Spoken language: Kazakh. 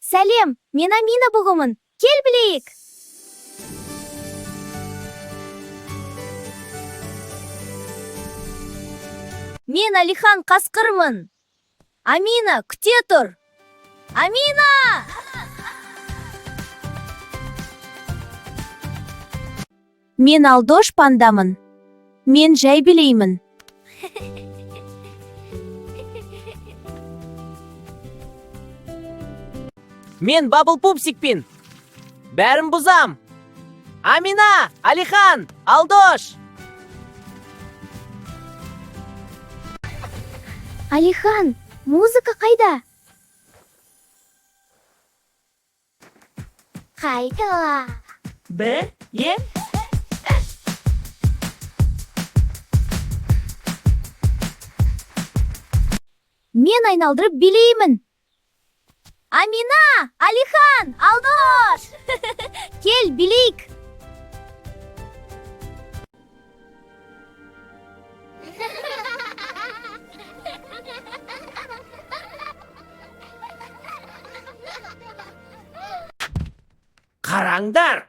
Сәлем, мен Амина бұғымын. Кел білейік. Мен Алихан Қасқырмын. Амина, күте тұр. Амина! Мен Алдош пандамын. Мен жай білеймін. Мен Бабыл Пупсикпін. Бәрін бұзам. Амина, Алихан, Алдош. Алихан, музыка қайда? Қайда? Бір, ем. Мен айналдырып билеймін. Амина, Алихан, Алдош! Кел, билейік. Қараңдар.